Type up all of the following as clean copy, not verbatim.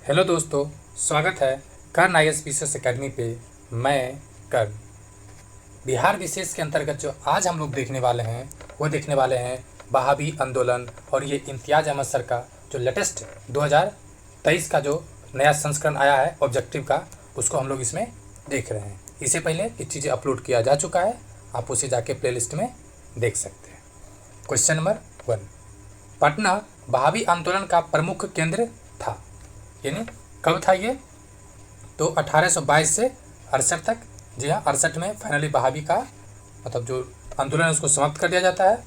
Hello दोस्तों, स्वागत है कर्ण IAS विशेष अकेडमी पे। मैं कर्ण। बिहार विशेष के अंतर्गत जो आज हम लोग देखने वाले हैं वो देखने वाले हैं वहाबी आंदोलन और ये इम्तियाज़ अहमद सर का जो लेटेस्ट 2023 का जो नया संस्करण आया है ऑब्जेक्टिव का, उसको हम लोग इसमें देख रहे हैं। इससे पहले ये चीज़ें अपलोड किया जा चुका है, आप उसे जाके प्लेलिस्ट में देख सकते हैं। क्वेश्चन नंबर 1, पटना वहाबी आंदोलन का प्रमुख केंद्र था, यानी कब था ये? तो 1822 से 68 तक। जी हाँ, 68 में फाइनली वहाबी का मतलब जो आंदोलन है उसको समाप्त कर दिया जाता है।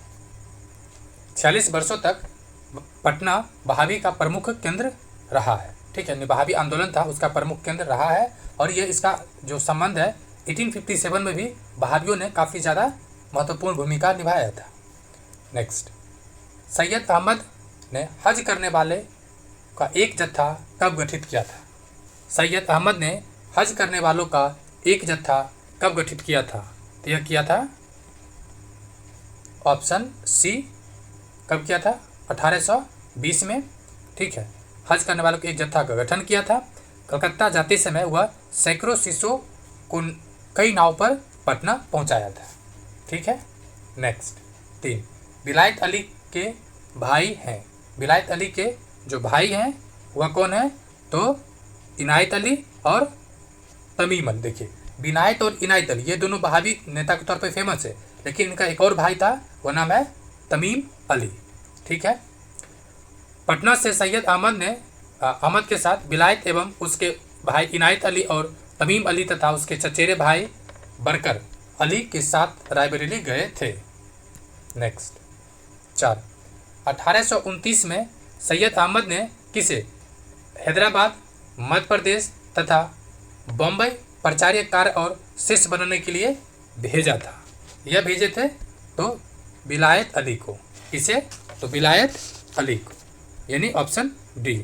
46 वर्षों तक पटना वहाबी का प्रमुख केंद्र रहा है। ठीक है, वहाबी आंदोलन था उसका प्रमुख केंद्र रहा है और ये इसका जो संबंध है 1857 में भी वहाबियों ने काफ़ी ज़्यादा महत्वपूर्ण भूमिका निभाया था। नेक्स्ट, सैयद अहमद ने हज करने वाले का एक जत्था कब गठित किया था? सैयद अहमद ने हज करने वालों का एक जत्था कब गठित किया था? तो यह किया था ऑप्शन सी। कब किया था? 1820 में। ठीक है, हज करने वालों के एक जत्था का गठन किया था। कलकत्ता जाते समय वह सैकड़ों शिष्यों को कई नाव पर पटना पहुंचाया था। ठीक है। नेक्स्ट, 3, विलायत अली के भाई हैं। विलायत अली के जो भाई हैं वह कौन है? तो इनायत अली और तमीम अली। देखिए, विनायत और इनायत अली ये दोनों वहाबी नेता के तौर पे फेमस है, लेकिन इनका एक और भाई था, वह नाम है तमीम अली। ठीक है। पटना से सैयद अहमद के साथ विलायत एवं उसके भाई इनायत अली और तमीम अली तथा उसके चचेरे भाई बरकर अली के साथ रायबरेली गए थे। नेक्स्ट, 4, 1829 में सैयद अहमद ने किसे हैदराबाद, मध्य प्रदेश तथा बम्बई प्राचार्य कार्य और शिष्य बनने के लिए भेजा था? यह भेजे थे तो विलायत अली को। किसे? तो विलायत अली को, यानी ऑप्शन डी।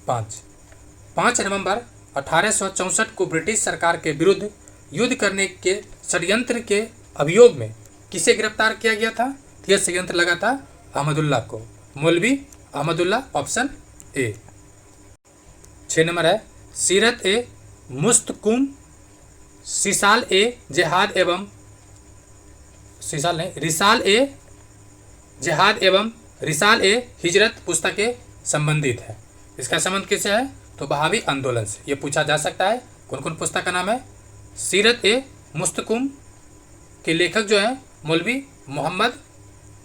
5 नवंबर 1864 को ब्रिटिश सरकार के विरुद्ध युद्ध करने के षड्यंत्र के अभियोग में किसे गिरफ्तार किया गया था? यह षड्यंत्र लगा था अहमदुल्ला को, मौलवी अहमदुल्ला, ऑप्शन ए। 6 नंबर है सीरत ए मुस्तकुम, रिसाल ए जिहाद एवं रिसाल ए हिजरत पुस्तकें संबंधित है। इसका संबंध किससे है? तो वहाबी आंदोलन से। ये पूछा जा सकता है। कौन कौन पुस्तक का नाम है? सीरत ए मुस्तकुम के लेखक जो है मौलवी मोहम्मद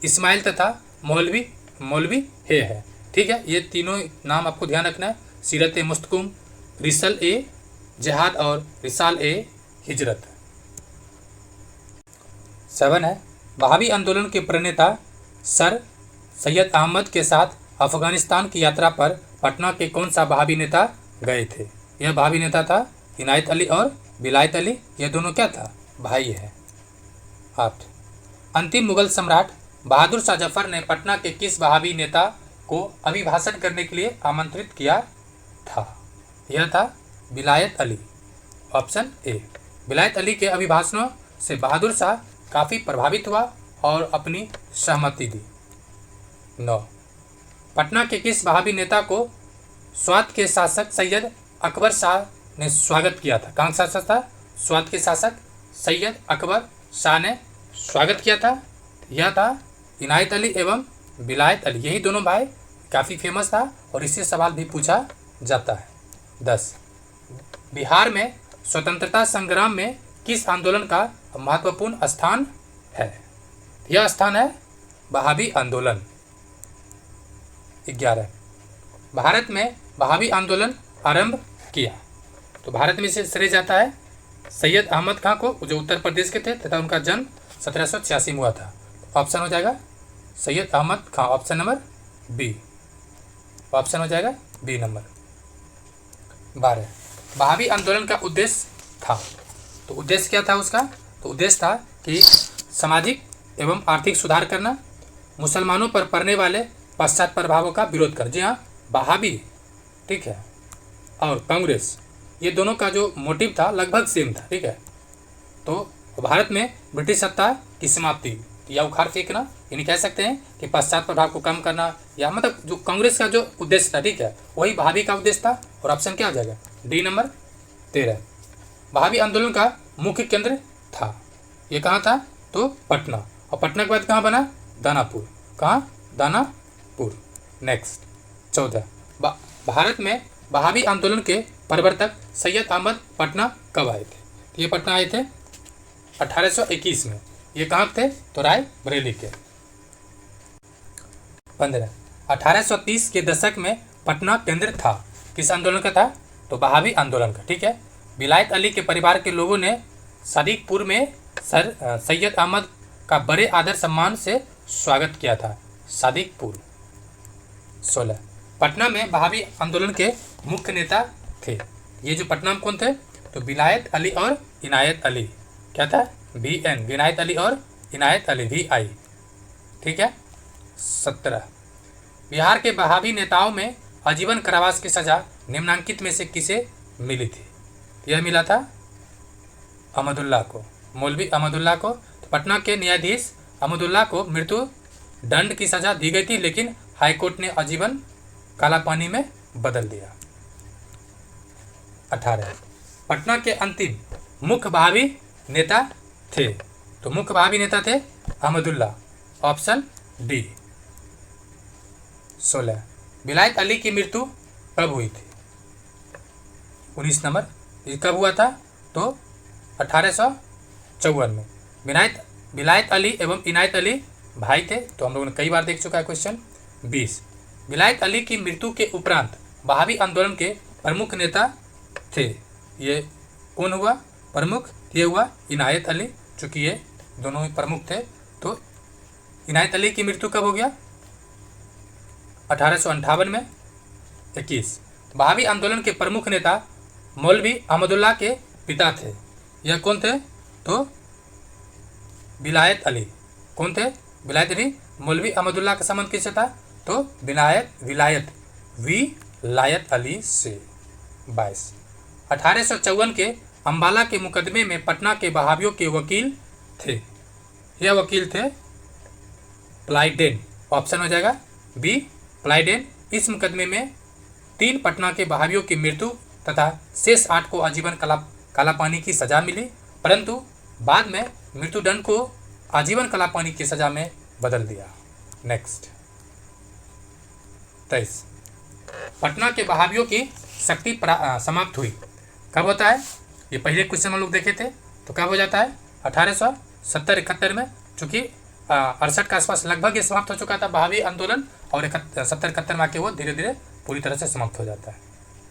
इस्माइल तथा मौलवी है। ठीक है, ये तीनों नाम आपको ध्यान रखना है, सीरत ए मुस्तकुम, रिसल ए जिहाद और रिसाल ए हिजरत। 7 है वहाबी आंदोलन के प्रणेता सर सैयद अहमद के साथ अफगानिस्तान की यात्रा पर पटना के कौन सा वहाबी नेता गए थे? यह वहाबी नेता था इनायत अली और विलायत अली। यह दोनों क्या था? भाई है। 8, अंतिम मुगल सम्राट बहादुर शाह जफर ने पटना के किस वहाबी नेता को अभिभाषण करने के लिए आमंत्रित किया था? यह था विलायत अली, ऑप्शन ए। विलायत अली के अभिभाषणों से बहादुर शाह काफ़ी प्रभावित हुआ और अपनी सहमति दी। 9, पटना के किस वहाबी नेता को स्वात के शासक सैयद अकबर शाह ने स्वागत किया था? कहाँ का शासक था? स्वात के शासक सैयद अकबर शाह ने स्वागत किया था। यह था इनायत अली एवं विलायत अली। यही दोनों भाई काफ़ी फेमस था और इससे सवाल भी पूछा जाता है। 10, बिहार में स्वतंत्रता संग्राम में किस आंदोलन का महत्वपूर्ण स्थान है? यह स्थान है वहाबी आंदोलन। 11, भारत में वहाबी आंदोलन आरंभ किया? तो भारत में से श्रेय जाता है सैयद अहमद खां को, जो उत्तर प्रदेश के थे तथा उनका जन्म 1786 में हुआ था। ऑप्शन हो जाएगा सैयद अहमद खां, ऑप्शन नंबर बी। ऑप्शन हो जाएगा बी नंबर। 12, वहाबी आंदोलन का उद्देश्य था? तो उद्देश्य क्या था उसका? तो उद्देश्य था कि सामाजिक एवं आर्थिक सुधार करना, मुसलमानों पर पड़ने वाले पश्चात प्रभावों का विरोध करना। जी हाँ, वहाबी, ठीक है, और कांग्रेस, ये दोनों का जो मोटिव था लगभग सेम था। ठीक है, तो भारत में ब्रिटिश सत्ता की समाप्ति, या उखाड़ फेंकना, यानी कह सकते हैं कि पश्चात प्रभाव को कम करना, या मतलब जो कांग्रेस का जो उद्देश्य था, ठीक है, वही भाभी का उद्देश्य था। और ऑप्शन क्या हो जाएगा? D number 13। भाभी आंदोलन का मुख्य केंद्र था, ये कहाँ था? तो पटना। और पटना के बाद कहाँ बना? दानापुर। कहाँ? दानापुर। नेक्स्ट 14। भारत में वहाबी आंदोलन के प्रवर्तक सैयद अहमद पटना कब आए थे? तो ये पटना आए थे 1821 में। ये कहाँ थे? तो रायबरेली के। 15। 1830 के दशक में पटना केंद्र था, किस आंदोलन का था? तो वहाबी आंदोलन का, ठीक है। विलायत अली के परिवार के लोगों ने सादिकपुर में सैयद अहमद का बड़े आदर सम्मान से स्वागत किया था। सादिकपुर। 16। पटना में वहाबी आंदोलन के मुख्य नेता थे, ये जो पटना में कौन थे? तो विलायत अली और इनायत अली। क्या था? VN, विनायत अली और इनायत अली, VI, ठीक है। 17। बिहार के वहाबी नेताओं में आजीवन कारावास की सजा निम्नांकित में से किसे मिली थी? यह मिला था अहमदुल्लाह को, मौलवी अहमदुल्लाह को। तो पटना के न्यायाधीश अहमदुल्लाह को मृत्यु दंड की सजा दी गई थी, लेकिन हाईकोर्ट ने आजीवन काला पानी में बदल दिया। 18। पटना के अंतिम मुख्य वहाबी नेता थे, तो मुख्य वहाबी नेता थे अहमदुल्लाह, ऑप्शन डी। 16। विलायत अली की मृत्यु कब हुई थी? 19 नंबर। ये कब हुआ था? तो 1854 में। विलायत अली एवं इनायत अली भाई थे, तो हम लोगों ने कई बार देख चुका है क्वेश्चन। 20। विलायत अली की मृत्यु के उपरांत वहाबी आंदोलन के प्रमुख नेता थे, ये कौन हुआ प्रमुख? ये हुआ इनायत अली, चूँकि ये दोनों ही प्रमुख थे। तो इनायत अली की मृत्यु कब हो गया? 1858 में। 21। वहाबी आंदोलन के प्रमुख नेता मौलवी अहमदुल्लाह के पिता थे, यह कौन थे? तो विलायत अली। कौन थे? विलायत अली। मौलवी अहमदुल्लाह का संबंध किससे था? तो विलायत अली से। 22। 1854 के अम्बाला के मुकदमे में पटना के वहाबियों के वकील थे, यह वकील थे प्लाइडेन, ऑप्शन हो जाएगा बी प्लाइडेन। इस मुकदमे में 3 पटना के वहाबियों की मृत्यु तथा शेष 8 को आजीवन कालापानी की सजा मिली, परंतु बाद में मृत्युदंड को आजीवन कालापानी की सजा में बदल दिया। नेक्स्ट 23। पटना के वहाबियों की शक्ति समाप्त हुई कब होता है? ये पहले क्वेश्चन हम लोग देखे थे, तो कब हो जाता है? 1870-71 में, चूँकि 68 के आसपास लगभग ये समाप्त हो चुका था वहाबी आंदोलन, और 70-71 में आके वो धीरे धीरे पूरी तरह से समाप्त हो जाता है।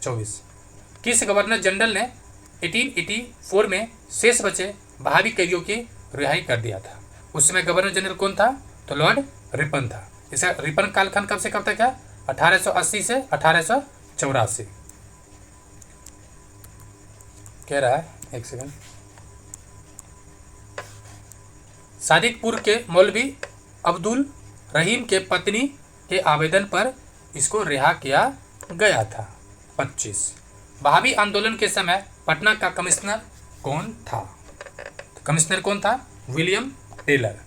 24। किस गवर्नर जनरल ने 1884 में शेष बचे वहाबी कैदियों की रिहाई कर दिया था? उस समय गवर्नर जनरल कौन था? तो लॉर्ड रिपन था। इसका रिपन कालखंड कब से कब तक है? 1880 से 1884। कह रहा है, एक सेकंड। सादिकपुर के मौलवी अब्दुल रहीम के पत्नी के आवेदन पर इसको रिहा किया गया था। 25। वहाबी आंदोलन के समय पटना का कमिश्नर कौन था? तो कमिश्नर कौन था? William Taylor.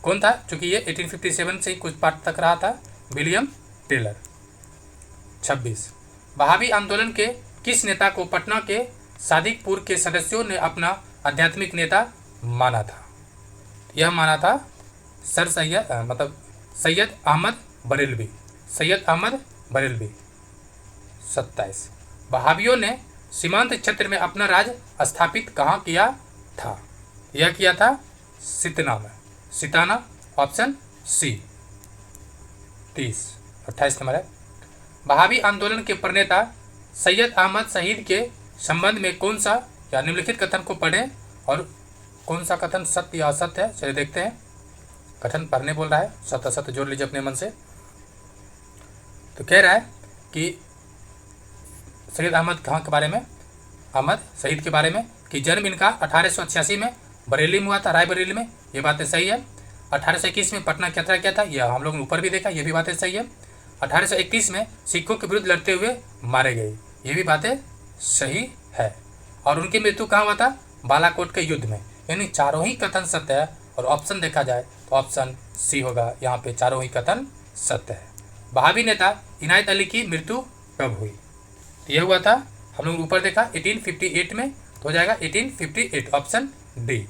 कौन था? क्योंकि ये 1857 से ही कुछ पार्ट तक रहा था, विलियम टेलर। 26। वहाबी आंदोलन के किस नेता को पटना के सादिकपुर के सदस्यों ने अपना आध्यात्मिक नेता माना था? यह माना था सैयद अहमद बरेलवी। सैयद अहमद बरेलवी। 27। वहाबियों ने सीमांत क्षेत्र में अपना राज स्थापित कहाँ किया था? यह किया था सितना में, सिताना, ऑप्शन सी। 30। 28 नंबर है। वहाबी आंदोलन के प्रणेता सैयद अहमद शहीद के संबंध में कौन सा या निम्नलिखित कथन को पढ़ें और कौन सा कथन सत्य या असत्य है? चलिए देखते हैं। कथन पढ़ने बोल रहा है, सत्य असत्य जोड़ लीजिए अपने मन से। तो कह रहा है कि सैयद अहमद खां के बारे में, अहमद शहीद के बारे में, कि जन्म इनका 1886 में बरेली में हुआ था, रायबरेली में। ये बातें सही है। 1821 में पटना की यात्रा किया था, यह हम लोग ने ऊपर भी देखा, ये भी बातें सही है। 1831 में सिखों के विरुद्ध लड़ते हुए मारे गए, ये भी बातें सही है। और उनकी मृत्यु कहाँ हुआ था? बालाकोट के युद्ध में। यानी चारों ही कथन सत्य है, और ऑप्शन देखा जाए तो ऑप्शन सी होगा, यहाँ पे चारों ही कथन सत्य है। वहाबी नेता इनायत अली की मृत्यु कब हुई? तो यह हुआ था, हम लोग ऊपर देखा 1858 में, तो हो जाएगा 1858, ऑप्शन डी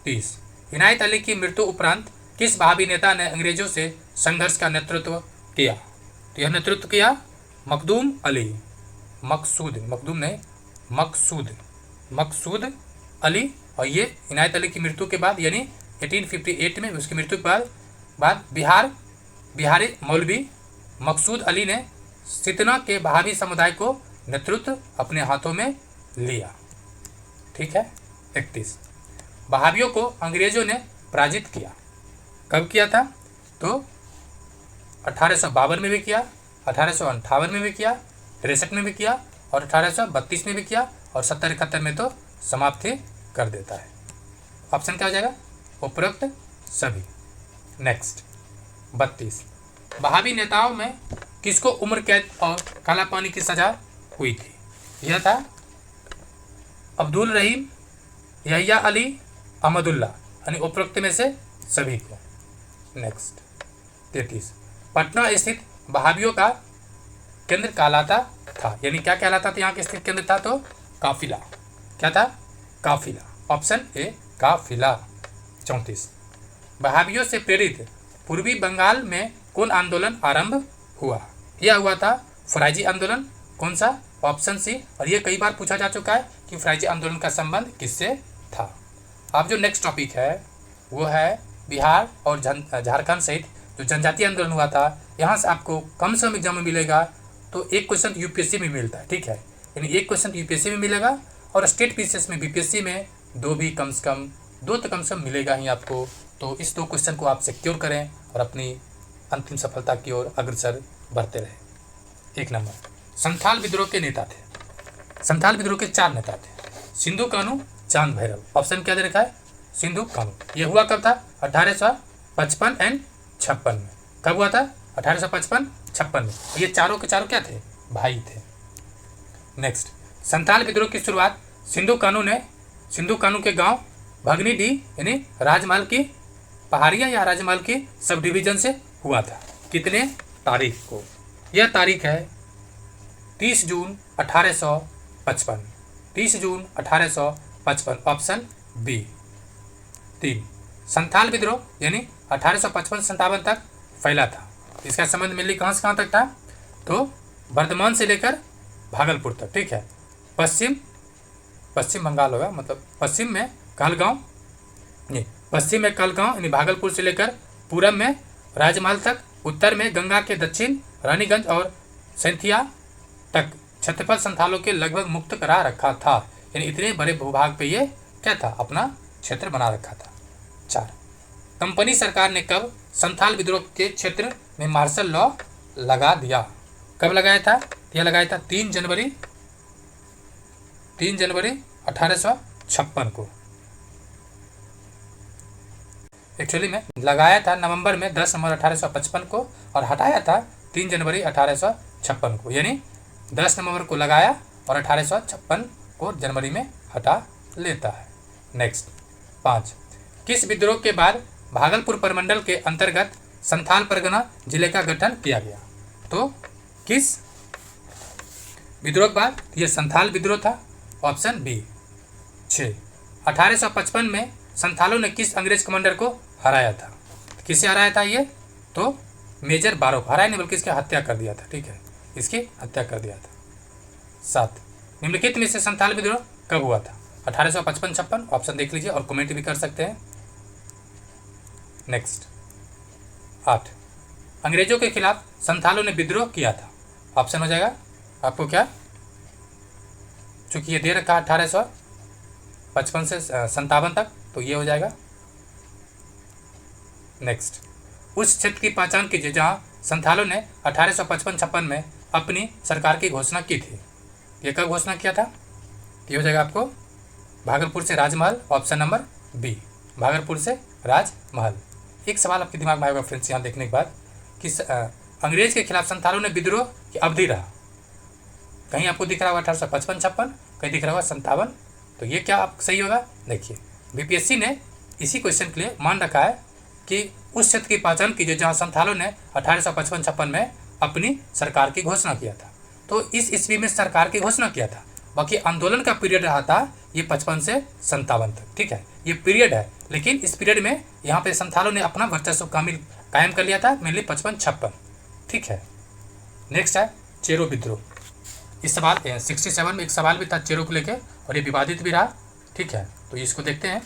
30। इनायत अली की मृत्यु उपरांत किस वहाबी नेता ने अंग्रेजों से संघर्ष का नेतृत्व किया? तो यह नेतृत्व किया मखदूम अली, मकसूद अली। और ये इनायत अली की मृत्यु के बाद यानी 1858 में उसकी मृत्यु के बाद बिहारी मौलवी मकसूद अली ने सितना के वहाबी समुदाय को नेतृत्व अपने हाथों में लिया। ठीक है। 31, वहाबियों को अंग्रेजों ने पराजित किया। कब किया था? तो 1852 में भी किया, 1858 में भी किया, 63 में भी किया और 1832 में भी किया और 70-71 में तो समाप्ति कर देता है। ऑप्शन क्या हो जाएगा? उपरोक्त सभी। नेक्स्ट 32, वहाबी नेताओं में किसको उम्र कैद और काला पानी की सजा हुई थी? यह था अब्दुल रहीम, यहिया अली, अहमदुल्ला, यानी उपरोक्त में से सभी को। नेक्स्ट 33, पटना स्थित वहाबियों का केंद्र कहलाता था, यानी क्या कहलाता था? यहाँ के स्थित केंद्र था तो काफिला। क्या था? काफिला, ऑप्शन ए काफिला। 34, वहाबियों से प्रेरित पूर्वी बंगाल में कौन आंदोलन आरंभ हुआ? यह हुआ था फराइजी आंदोलन। कौन सा? Option C. और ये कई बार पूछा जा चुका है कि फराइजी आंदोलन का संबंध किससे था। अब जो नेक्स्ट टॉपिक है वो है बिहार और झारखंड सहित जो जनजातीय आंदोलन हुआ था। यहाँ से आपको कम से कम एग्जाम में मिलेगा तो एक क्वेश्चन यूपीएससी में मिलता है। ठीक है, यानी एक क्वेश्चन यूपीएससी में मिलेगा और स्टेट पीसीएस में बीपीएससी में दो तो कम से कम मिलेगा ही आपको। तो इस 2 क्वेश्चन को आप सिक्योर करें और अपनी अंतिम सफलता की ओर अग्रसर बढ़ते रहें। 1 नंबर, संथाल विद्रोह के नेता थे। संथाल विद्रोह के 4 नेता थे, सिंधु कानू, चांद भैरव। ऑप्शन क्या दे रखा है? सिंधु कानू। ये हुआ कब था? 1855 एंड 56 में। कब हुआ था? 1855-56 में। ये चारों के चारों क्या थे? भाई थे। नेक्स्ट, संथाल विद्रोह की शुरुआत सिंधु कानू के गांव भगनीडीह यानी राजमहल की पहाड़ियाँ या राजमहल की सब डिवीजन से हुआ था। कितने तारीख को? यह तारीख है 30 जून 1855। 30 जून 1855, ऑप्शन बी। 3, संथाल विद्रोह यानी 1855-57 तक फैला था। इसका संबंध मेनली कहाँ से कहाँ तक था? तो वर्धमान से लेकर भागलपुर तक। ठीक है, पश्चिम बंगाल होगा, मतलब पश्चिम में कहलगांव यानी भागलपुर से लेकर पूरब में राजमहल तक, उत्तर में गंगा के दक्षिण रानीगंज और सैंथिया तक क्षेत्रफल संथालों के लगभग मुक्त करा रखा था। यानी इतने बड़े भूभाग पे ये क्या था? अपना क्षेत्र बना रखा था। 4, कंपनी सरकार ने कब संथाल विद्रोह के क्षेत्र में मार्शल लॉ लगा दिया? कब लगाया था? यह लगाया था 3 जनवरी 1856 को। एक्चुअली में लगाया था नवंबर में 10 नवंबर 1855 को और हटाया था 3 जनवरी 1856 को। यानी 10 नवंबर को लगाया और 1856 को जनवरी में हटा लेता है। नेक्स्ट 5, किस विद्रोह के बाद भागलपुर प्रमंडल के अंतर्गत संथाल परगना जिले का गठन किया गया? तो किस विद्रोह के बाद? यह संथाल विद्रोह था, ऑप्शन बी। 6, 1855 में संथालों ने किस अंग्रेज कमांडर को हराया था? किसे हराया था ये? तो मेजर बारो को हराया नहीं बल्कि इसकी हत्या कर दिया था। ठीक है, इसकी हत्या कर दिया था। 7, निम्नलिखित में से संथाल विद्रोह कब हुआ था? 1855-56, ऑप्शन देख लीजिए और कमेंट भी कर सकते हैं। नेक्स्ट 8, अंग्रेजों के खिलाफ संथालों ने विद्रोह किया था। ऑप्शन हो जाएगा आपको क्या? चूंकि ये दे रखा 1855 से 57 तक, तो ये हो जाएगा। नेक्स्ट, उस क्षेत्र की पहचान कीजिए जहां संथालों ने 1855-56 में अपनी सरकार की घोषणा की थी। ये कब घोषणा किया था? ये हो जाएगा आपको भागलपुर से राजमहल, ऑप्शन नंबर बी, भागलपुर से राजमहल। एक सवाल आपके दिमाग में आएगा फ्रेंड्स यहाँ देखने के बाद कि अंग्रेज के खिलाफ संथालों ने विद्रोह की अवधि रहा। कहीं आपको दिख रहा होगा 1855-56, कहीं दिख रहा होगा 57, तो ये क्या आप सही होगा? देखिए बीपीएससी ने इसी क्वेश्चन के लिए मान रखा है कि उस क्षेत्र की पहचान कीजिए जहाँ संथालों ने 1855-56 में अपनी सरकार की घोषणा किया था। तो इस ईस्वी में सरकार की घोषणा किया था। बाकी आंदोलन का पीरियड रहा था ये 55 से 57 तक, ठीक है, ये पीरियड है। लेकिन इस पीरियड में यहाँ पे संथालों ने अपना वर्चस्व कायम कर लिया था, मेनली 55-56, ठीक है। नेक्स्ट है चेरो विद्रोह। इस सवाल 67 में एक सवाल भी था चेरो को लेके और ये विवादित भी रहा, ठीक है। तो इसको देखते हैं,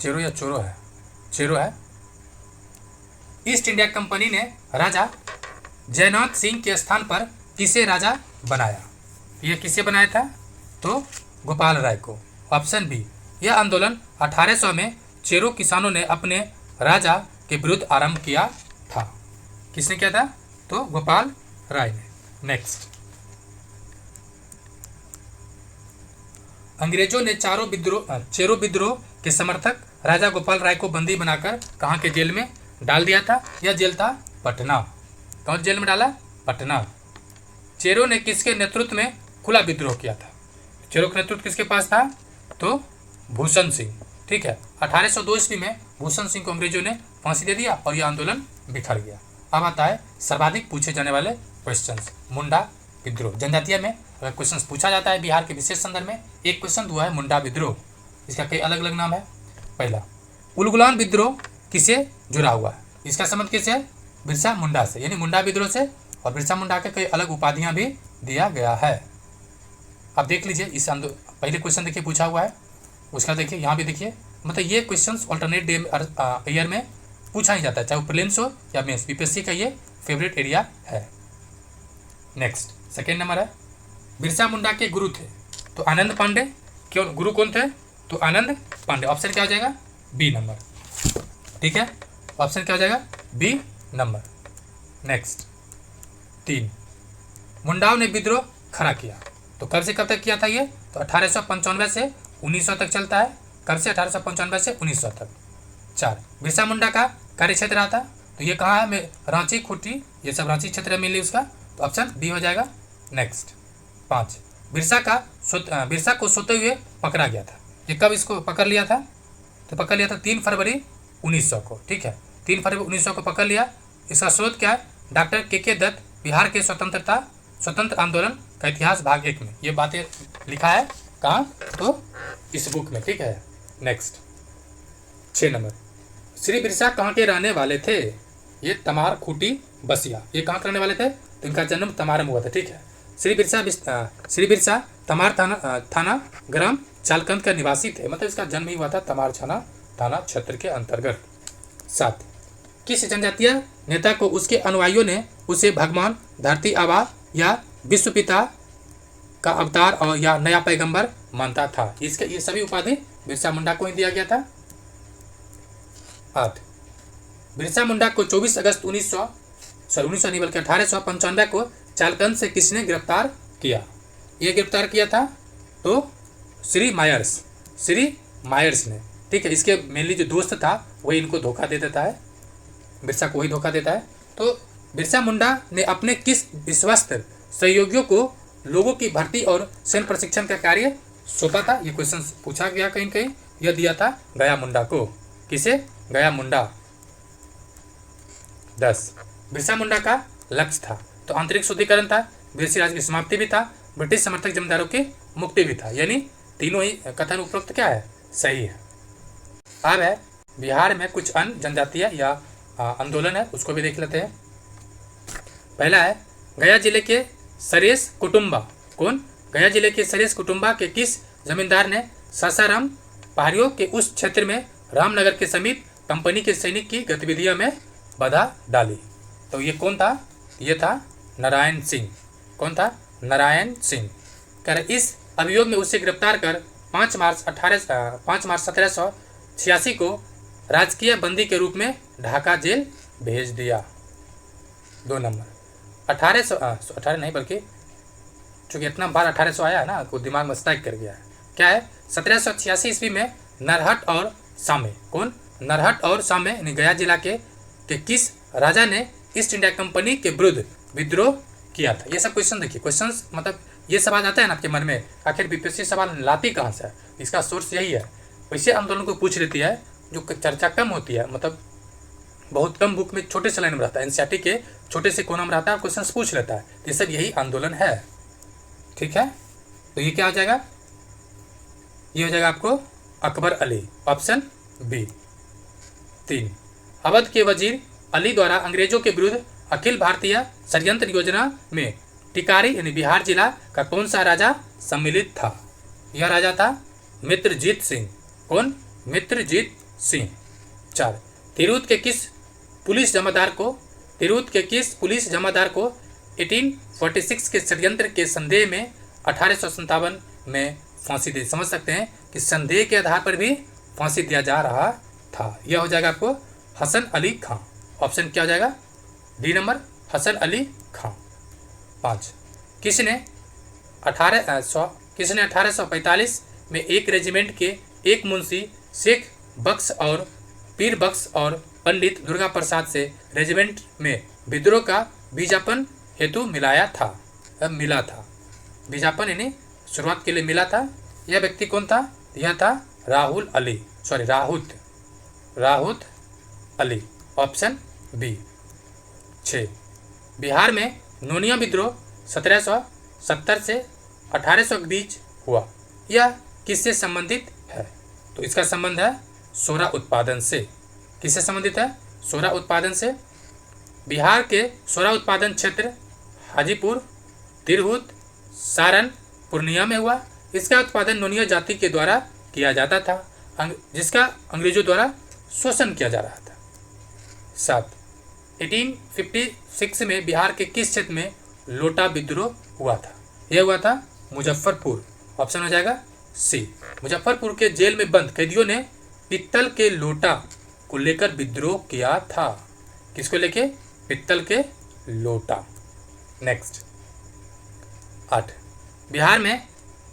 चेरो या चोरो है, चेरो है। ईस्ट इंडिया कंपनी ने राजा जयनाथ सिंह के स्थान पर किसे राजा बनाया? ये किसे बनाया था? तो गोपाल राय को। ऑप्शन बी, यह आंदोलन 1800 में चेरो किसानों ने अपने राजा के विरुद्ध आरंभ किया था। किसने किया था? तो गोपाल राय ने। नेक्स्ट, अंग्रेजों ने चेरो विद्रोह के समर्थक राजा गोपाल राय को बंदी बनाकर कहाँ के जेल में डाल दिया था? यह जेल था पटना। कौन जेल में डाला? पटना। चेरो ने किसके नेतृत्व में खुला विद्रोह किया था? चेरो का नेतृत्व किसके पास था? तो भूषण सिंह, ठीक है। 1802 ईस्वी में भूषण सिंह को अंग्रेजों ने फांसी दे दिया और यह आंदोलन बिखर गया। अब आता है सर्वाधिक पूछे जाने वाले क्वेश्चंस। मुंडा विद्रोह। जनजातीय में अगर क्वेश्चन पूछा जाता है बिहार के विशेष संदर्भ में, एक क्वेश्चन हुआ है मुंडा विद्रोह। इसका कई अलग अलग नाम है। पहला, उलगुलान विद्रोह किसे जुड़ा हुआ है? इसका संबंध किससे है? बिरसा मुंडा से, यानी मुंडा विद्रोह से। और बिरसा मुंडा के कई अलग उपाधियां भी दिया गया है। अब देख लीजिए, इस पहले क्वेश्चन देखिए पूछा हुआ है, उसका देखिए यहाँ भी देखिए। मतलब ये क्वेश्चन ऑल्टरनेट ईयर में पूछा ही जाता है, चाहे वो प्रीलिम्स हो या मेंस। बीपीएससी का ये फेवरेट एरिया है। नेक्स्ट, सेकेंड नंबर है, बिरसा मुंडा के गुरु थे तो आनंद पांडे। क्यों गुरु कौन थे? तो आनंद पांडे। ऑप्शन क्या हो जाएगा? बी नंबर, ठीक है। ऑप्शन क्या हो जाएगा? B number. नेक्स्ट, 3, मुंडाओं ने विद्रोह खड़ा किया तो कब से कब तक किया था ये? तो 1895 से 1900 तक चलता है। कब से? 1895 से 1900 तक। 4, बिरसा मुंडा का कार्य क्षेत्र रहा था तो ये कहाँ है? रांची, खूंटी, ये सब रांची क्षेत्र है मिली उसका, तो ऑप्शन बी हो जाएगा। नेक्स्ट, 5, बिरसा को सोते हुए पकड़ा गया था। ये कब इसको पकड़ लिया था? तो पकड़ लिया था 3 फरवरी 1900 को, ठीक है। 3 फरवरी 1900 को पकड़ लिया। इसका स्रोत क्या है? डॉक्टर के दत्त, बिहार के स्वतंत्र आंदोलन का इतिहास भाग 1 में ये बातें लिखा है। कहाँ? तो इस बुक में, ठीक है। नेक्स्ट, 6 नंबर, श्री बिरसा कहाँ के रहने वाले थे? ये तमार, खूंटी, बसिया, ये कहाँ के रहने वाले थे? तो इनका जन्म तमार में हुआ था, ठीक है। श्री बिरसा तमार थाना ग्राम चालकंद का निवासी थे, मतलब इसका जन्म ही हुआ था तमार थाना क्षेत्र के अंतर्गत। 7, किस जनजातीय नेता को उसके अनुयायियों ने उसे भगवान, धरती आबा या विश्व पिता का अवतार और या नया पैगंबर मानता था? इसके ये सभी उपाधि बिरसा मुंडा को ही दिया गया था। 8, बिरसा मुंडा को 24 अगस्त 1900 नहीं बल्कि 1895 को चालकंद से किसने गिरफ्तार किया? ये गिरफ्तार किया था तो श्री मायर्स ने, ठीक है। इसके मेनली जो दोस्त था वही इनको धोखा दे देता है, बिरसा को वही धोखा देता है। तो बिरसा मुंडा ने अपने किस विश्वस्त सहयोगियों को लोगों की भर्ती और सैन्य प्रशिक्षण का कार्य सौंपा था? ये क्वेश्चन पूछा गया कहीं कहीं। यह दिया था गया मुंडा को। किसे? गया मुंडा। 10, बिरसा मुंडा का लक्ष्य था तो आंतरिक शुद्धिकरण था, विदेशी राज की समाप्ति भी था, ब्रिटिश समर्थक जमींदारों की मुक्ति भी था, यानी तीनों ही कथन उपरोक्त क्या है? सही है। अब है बिहार में कुछ अन्य जनजातीय या आंदोलन है, उसको भी देख लेते हैं। पहला है गया जिले के सरेश कुटुंबा। कौन? गया जिले के सरेश कुटुंबा के किस जमींदार ने सासाराम पहाड़ियों के उस क्षेत्र में रामनगर के समीप कंपनी के सैनिक की गतिविधियों में बाधा डाली? तो ये कौन था? ये था नारायण सिंह। कौन था? नारायण सिंह। इस अभियोग में उसे गिरफ्तार कर 5 मार्च 1786 को राजकीय बंदी के रूप में ढाका जेल भेज दिया। 2 नंबर, 1818 नहीं बल्कि चूंकि इतना बार 1800 आया है ना, को दिमाग में स्ट्राइक कर गया है। क्या है? 1786 ईस्वी में नरहट और सामे। कौन? नरहट और सामे यानी गया जिला के किस राजा ने ईस्ट इंडिया कंपनी के विरुद्ध विद्रोह किया था? ये सब क्वेश्चन देखिए, क्वेश्चंस मतलब ये सवाल आता है ना आपके मन में, आखिर बीपीएससी सवाल लाती कहाँ से है? इसका सोर्स यही है। वैसे आंदोलन को पूछ लेती है जो चर्चा कम होती है, मतलब बहुत कम बुक में छोटे से लाइन में रहता है, एनसीईआरटी के छोटे से कोना में रहता है, क्वेश्चन पूछ लेता है। ये सब यही आंदोलन है, ठीक है। तो ये क्या हो जाएगा, ये हो जाएगा आपको अकबर अली, ऑप्शन बी। 3, अवध के वजीर अली द्वारा अंग्रेजों के विरुद्ध अखिल भारतीय षड्यंत्र योजना में टिकारी यानी बिहार जिला का कौन सा राजा सम्मिलित था? यह राजा था मित्रजीत सिंह। कौन? मित्रजीत सिंह। 4, तिरहुत के किस पुलिस जमादार को 1846 के षड्यंत्र के संदेह में 1857 में फांसी दी? समझ सकते हैं कि संदेह के आधार पर भी फांसी दिया जा रहा था। यह हो जाएगा आपको हसन अली खां। ऑप्शन क्या हो जाएगा? डी नंबर, हसन अली खां। 5, किसने 1845 में एक रेजिमेंट के एक मुंशी शेख बख्श और पीर बख्श और पंडित दुर्गा प्रसाद से रेजिमेंट में विद्रोह का बीजापन हेतु मिला था? बीजापन यानी शुरुआत के लिए मिला था। यह व्यक्ति कौन था? यह था राहुत अली, ऑप्शन बी। 6, बिहार में नोनिया विद्रोह 1770 से 1800 के बीच हुआ, यह किससे संबंधित है? तो इसका संबंध है सोरा उत्पादन से। किससे संबंधित है? सोरा उत्पादन से। बिहार के सोरा उत्पादन क्षेत्र हाजीपुर, तिरहुत, सारण, पूर्णिया में हुआ। इसका उत्पादन नोनिया जाति के द्वारा किया जाता था, जिसका अंग्रेजों द्वारा शोषण किया जा रहा था। 7, 1856 में बिहार के किस क्षेत्र में लोटा विद्रोह हुआ था? यह हुआ था मुजफ्फरपुर। ऑप्शन हो जाएगा सी। मुजफ्फरपुर के जेल में बंद कैदियों ने पित्तल के लोटा को लेकर विद्रोह किया था। किसको लेके? पित्तल के लोटा। नेक्स्ट 8, बिहार में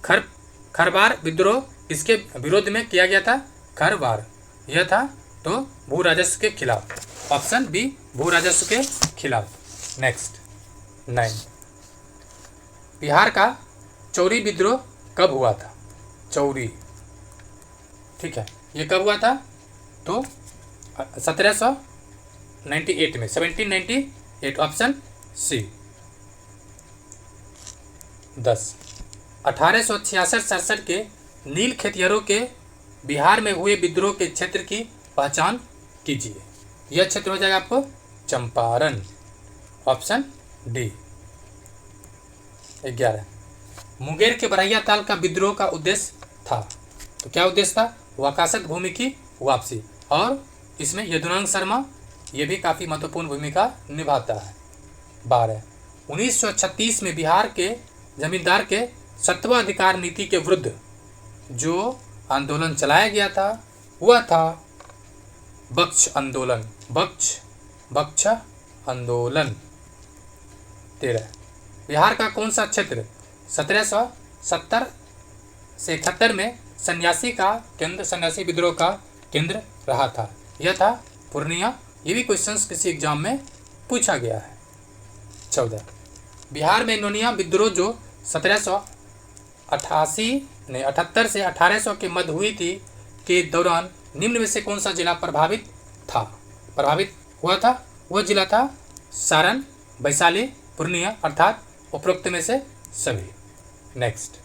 खरवार विद्रोह इसके विरोध में किया गया था? खरवार, यह था तो भू राजस्व के खिलाफ। ऑप्शन बी, भू राजस्व के खिलाफ। नेक्स्ट 9, बिहार का चौरी विद्रोह कब हुआ था? चौरी, ठीक है, ये कब हुआ था? तो 1798 में, 1798, ऑप्शन सी। 10, 1866-67 के नील खेतिहरों के बिहार में हुए विद्रोह के क्षेत्र की पहचान कीजिए। यह क्षेत्र हो जाएगा आपको चंपारण, ऑप्शन डी। 11, मुंगेर के बरहिया ताल का विद्रोह का उद्देश्य था? तो क्या उद्देश्य था? वकासत भूमि की वापसी, और इसमें यदुनांग शर्मा ये भी काफ़ी महत्वपूर्ण भूमिका निभाता है। 12, 1936 में बिहार के जमींदार के 7वां अधिकार नीति के विरुद्ध जो आंदोलन चलाया गया था वह था बख्श आंदोलन। बख्श आंदोलन। 13, बिहार का कौन सा क्षेत्र 1770 से 71 में सन्यासी विद्रोह का केंद्र रहा था? यह था पूर्णिया। ये भी क्वेश्चंस किसी एग्जाम में पूछा गया है। 14, बिहार में नोनिया विद्रोह जो 1778 से 1800 के मध्य हुई थी के दौरान निम्न में से कौन सा जिला प्रभावित हुआ था? वह जिला था सारण, वैशाली, पूर्णिया, अर्थात उपरोक्त में से सभी। नेक्स्ट